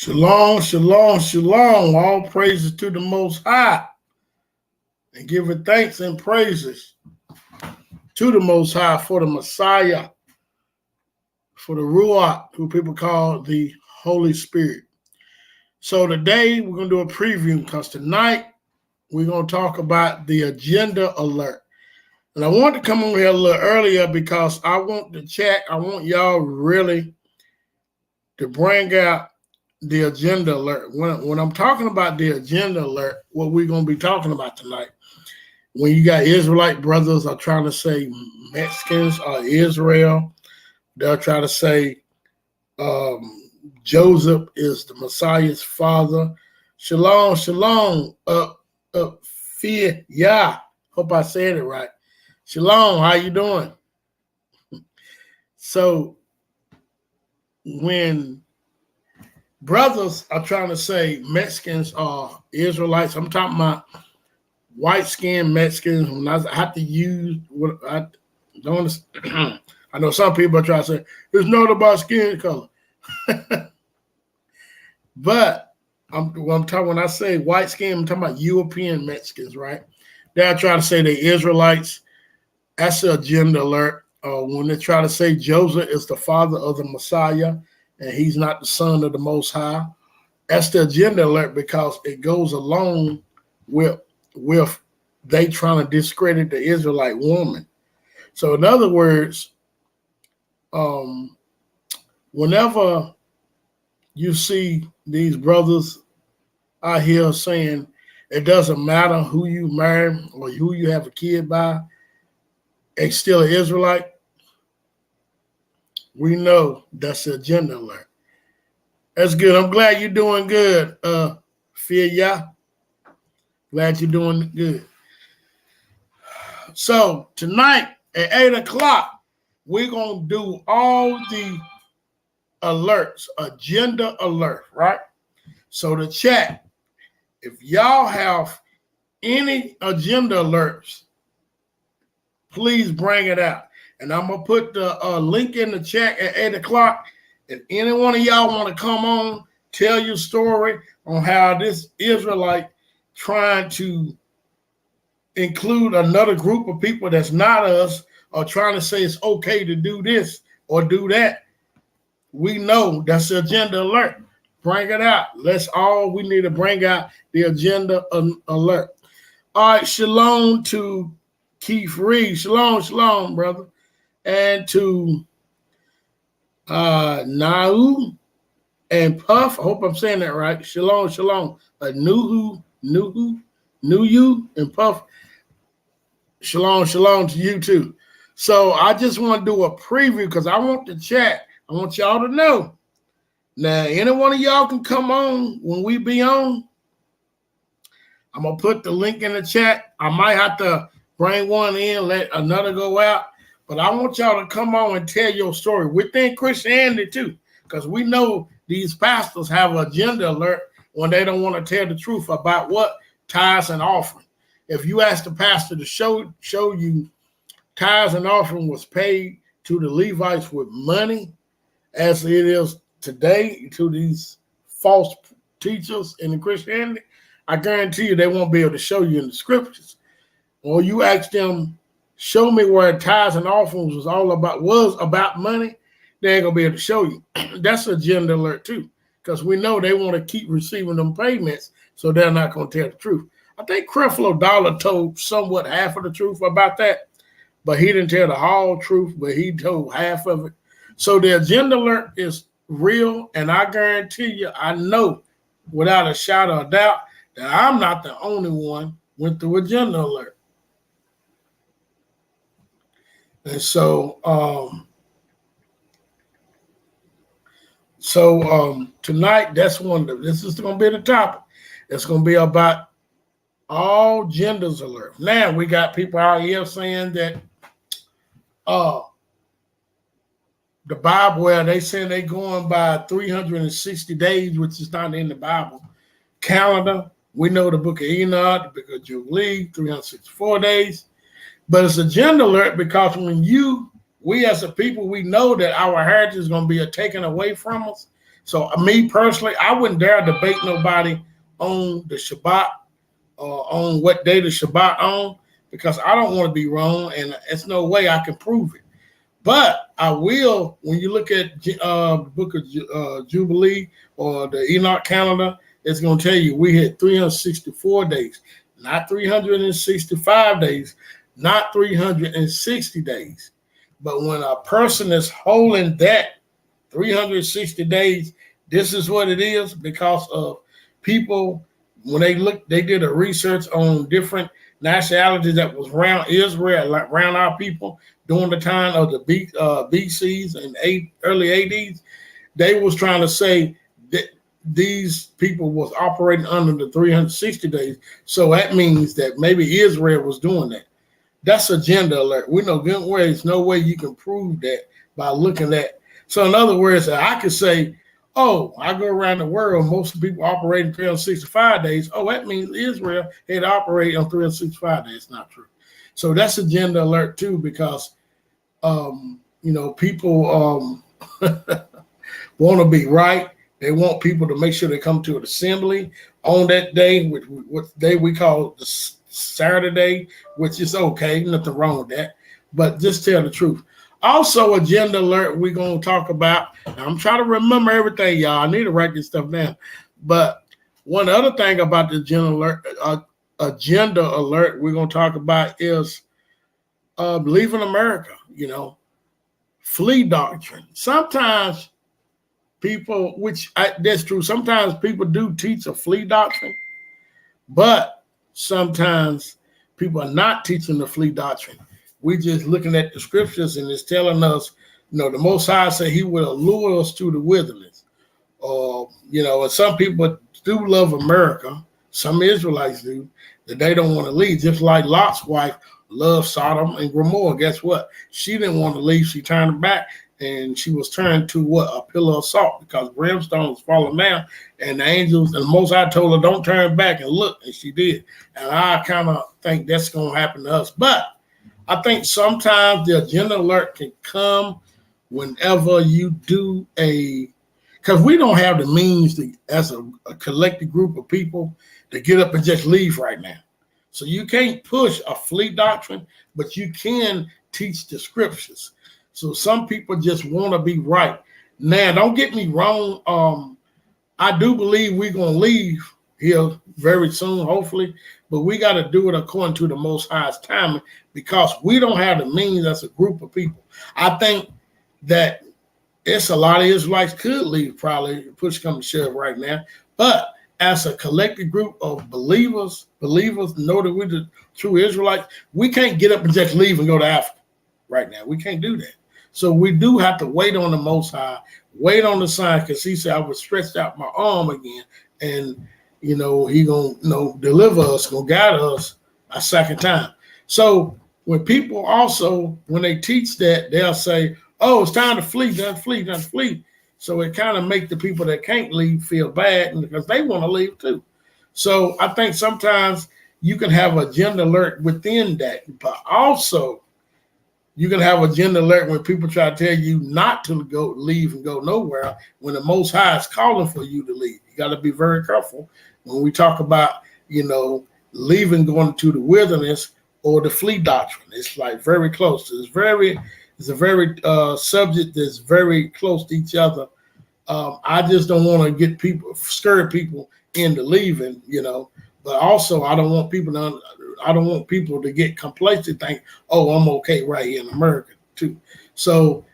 Shalom, shalom, shalom. All praises to the Most High, and give it thanks and praises to the Most High for the Messiah, for the Ruach, who people call the Holy Spirit. So today we're going to do a preview because tonight we're going to talk about the agenda alert. And I want to come on here a little earlier because I want the chat, I want y'all really to bring out the agenda alert. When I'm talking about the agenda alert, what we're going to be talking about tonight, when you got Israelite brothers are trying to say Mexicans are Israel, they'll try to say Joseph is the Messiah's father. Shalom, shalom, fear, yeah. Hope I said it right. Shalom, how you doing? So when brothers are trying to say Mexicans are Israelites, I'm talking about white-skinned Mexicans. When I have to use what I don't I know some people are trying to say it's not about skin color. But when I say white skin, I'm talking about European Mexicans, right? They're trying to say they're Israelites. That's the agenda alert. When they try to say Joseph is the father of the Messiah and he's not the son of the Most High, that's the agenda alert because it goes along with they trying to discredit the Israelite woman. So in other words, whenever you see these brothers out here saying it doesn't matter who you marry or who you have a kid by, it's still an Israelite, we know that's the agenda alert. That's good. I'm glad you're doing good, Fia. Glad you're doing good. So tonight at 8 o'clock, we're going to do all the alerts, agenda alert, right? So the chat, if y'all have any agenda alerts, please bring it out. And I'm going to put the link in the chat at 8 o'clock. If any one of y'all want to come on, tell your story on how this Israelite trying to include another group of people that's not us or trying to say it's okay to do this or do that, we know that's the agenda alert. Bring it out. We need to bring out the agenda alert. All right, shalom to Keith Reed. Shalom, brother. And to Nau and Puff. I hope I'm saying that right. Shalom. Nuhu, and Puff. Shalom to you too. So I just want to do a preview because I want the chat. I want y'all to know. Now, any one of y'all can come on when we be on. I'm going to put the link in the chat. I might have to bring one in, let another go out. But I want y'all to come on and tell your story within Christianity too. Because we know these pastors have an agenda alert when they don't want to tell the truth about what? Tithes and offering. If you ask the pastor to show you tithes and offering was paid to the Levites with money, as it is today to these false teachers in the Christianity, I guarantee you they won't be able to show you in the scriptures. Or you ask them, show me where tithes and offerings was about money, they ain't gonna be able to show you. That's an agenda alert too, because we know they want to keep receiving them payments, so they're not gonna tell the truth. I think Creflo Dollar told somewhat half of the truth about that, but he didn't tell the whole truth, but he told half of it. So the agenda alert is real, and I guarantee you, I know without a shadow of doubt that I'm not the only one went through agenda alert. And so tonight, this is going to be the topic. It's going to be about all genders alert. Now we got people out here saying that the Bible, where they say they going by 360 days, which is not in the Bible calendar. We know the book of Enoch, the book of Jubilee, 364 days. But it's agenda alert because we as a people, we know that our heritage is going to be taken away from us. So me personally, I wouldn't dare debate nobody on the Shabbat or on what day the Shabbat on, because I don't want to be wrong, and there's no way I can prove it. But I will, when you look at the book of Jubilee or the Enoch calendar, it's going to tell you we had 364 days, not 365 days, not 360 days. But when a person is holding that 360 days, this is what it is, because of people, when they did a research on different nationalities that was around Israel, like around our people during the time of the BCs and early ADs. They was trying to say that these people was operating under the 360 days. So that means that maybe Israel was doing that. That's agenda alert. We know good way. There's no way you can prove that by looking at. So in other words, I could say, oh, I go around the world, most people operating 365 days. Oh, that means Israel had operated on 365 days. It's not true. So that's agenda alert too, because people want to be right. They want people to make sure they come to an assembly on that day, which day we call the Saturday, which is okay, nothing wrong with that. But just tell the truth. Also, agenda alert, we're going to talk about. I'm trying to remember everything, y'all. I need to write this stuff down. But one other thing about the agenda alert we're going to talk about is leaving America, flea doctrine. Sometimes people, that's true. Sometimes people do teach a flea doctrine, but sometimes people are not teaching the flea doctrine. We just looking at the scriptures and it's telling us, the Most High said he will lure us to the wilderness. And some people do love America. Some Israelites do, that they don't want to leave. Just like Lot's wife loved Sodom and Gomorrah. Guess what? She didn't want to leave. She turned back, and she was turned to a pillar of salt, because brimstone was falling down, and the angels and the Most High told her, don't turn back and look, and she did. And I kind of think that's going to happen to us. But I think sometimes the agenda alert can come whenever you do because we don't have the means to, as a collective group of people, to get up and just leave right now. So you can't push a flea doctrine, but you can teach the scriptures. So some people just want to be right. Now, don't get me wrong. I do believe we're going to leave here very soon, hopefully, but we got to do it according to the Most High's timing, because we don't have the means as a group of people. I think that it's a lot of Israelites could leave, probably, push come to shove right now, but as a collective group of believers know that we're the true Israelites, we can't get up and just leave and go to Africa right now. We can't do that. So we do have to wait on the Most High, wait on the sign, because he said I would stretch out my arm again, and he gonna deliver us, gonna guide us a second time. So when people also, when they teach that, they'll say, oh, it's time to flee, time to flee, time to flee. So it kind of make the people that can't leave feel bad, because they want to leave too. So I think sometimes you can have agenda alert within that, but also you can have agenda alert when people try to tell you not to leave and go nowhere, when the Most High is calling for you to leave. You got to be very careful when we talk about, leaving, going to the wilderness or the flea doctrine. It's like very close. It's a very subject that's very close to each other. I just don't want to scare people into leaving, but also I don't want people to get complacent, think, oh, I'm okay right here in America too. So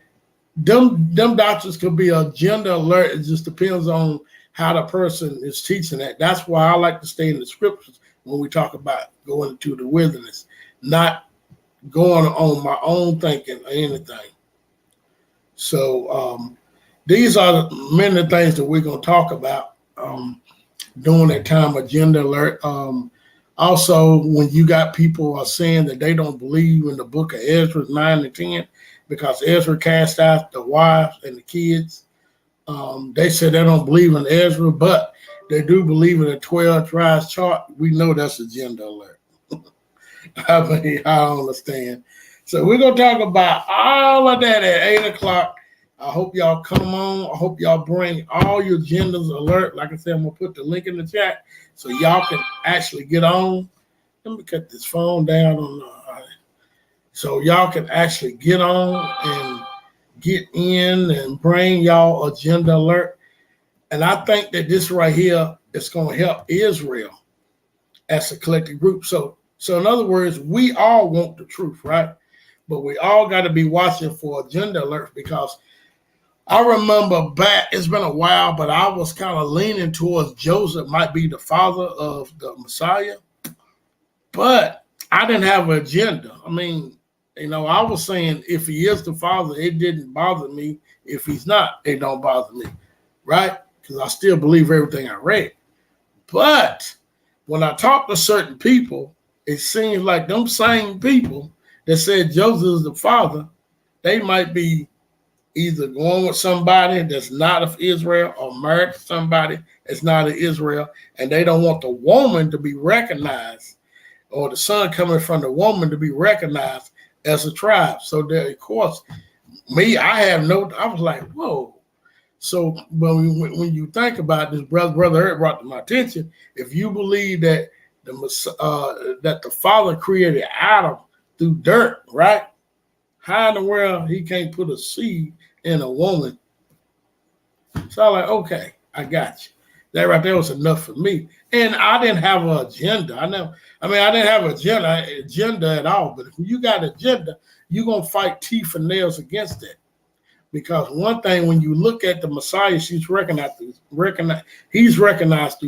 them doctrines could be agenda alert. It just depends on how the person is teaching that. That's why I like to stay in the scriptures when we talk about going into the wilderness, not going on my own thinking or anything. So these are many things that we're going to talk about during that time, agenda alert. Also, when you got people are saying that they don't believe in the book of Ezra 9 and 10, because Ezra cast out the wives and the kids. They said they don't believe in Ezra, but they do believe in the 12 tribes chart. We know that's agenda alert. I don't understand. So we're going to talk about all of that at 8 o'clock. I hope y'all come on. I hope y'all bring all your genders alert. Like I said, I'm going to put the link in the chat so y'all can actually get on. Let me cut this phone down so y'all can actually get on and get in and bring y'all agenda alert. And I think that this right here is going to help Israel as a collective group. So in other words, we all want the truth, right? But we all got to be watching for agenda alerts, because I remember back, it's been a while, but I was kind of leaning towards Joseph might be the father of the Messiah. But I didn't have an agenda. I mean, I was saying if he is the father, it didn't bother me. If he's not, it don't bother me, right? Because I still believe everything I read. But when I talk to certain people, it seems like them same people that said Joseph is the father, they might be either going with somebody that's not of Israel or married to somebody that's not of Israel, and they don't want the woman to be recognized, or the son coming from the woman to be recognized as a tribe. So there, of course, I was like, whoa. So when you think about this, brother Eric brought to my attention, if you believe that the father created Adam through dirt, right? How in the world he can't put a seed in a woman? So I'm like, okay, I got you. That right there was enough for me. And I didn't have an agenda. I didn't have an agenda at all. But if you got an agenda, you're going to fight teeth and nails against that. Because one thing, when you look at the Messiah, he's recognized through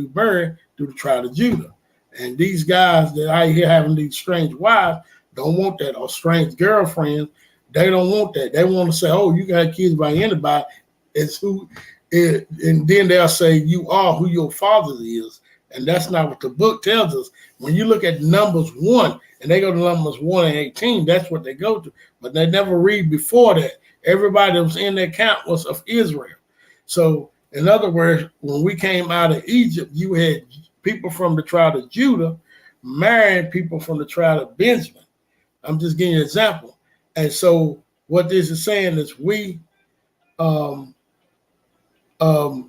birth through the tribe of Judah. And these guys that I hear having these strange wives don't want that, or strange girlfriends. They don't want that. They want to say, oh, you got kids by anybody. And then they'll say, you are who your father is. And that's not what the book tells us. When you look at Numbers 1, and they go to Numbers 1 and 18, that's what they go to. But they never read before that. Everybody that was in that camp was of Israel. So, in other words, when we came out of Egypt, you had people from the tribe of Judah marrying people from the tribe of Benjamin. I'm just giving you an example. And so what this is saying is we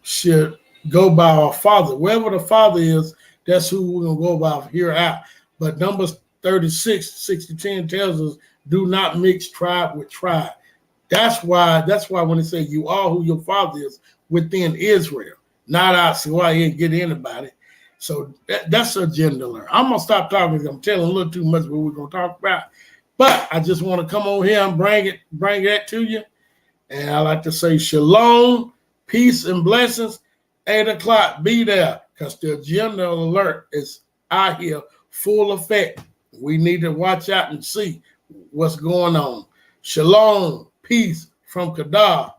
should go by our father. Wherever the father is, that's who we're going to go by here out. But Numbers 36, 60-10 tells us, do not mix tribe with tribe. That's why when they say you are who your father is within Israel, not out, so why you ain't get anybody. So that's agenda alert. I'm going to stop talking because I'm telling a little too much what we're going to talk about. But I just want to come over here and bring that to you. And I like to say shalom, peace, and blessings. 8 o'clock, be there, because the agenda alert is out here full effect. We need to watch out and see what's going on. Shalom, peace from Kedar.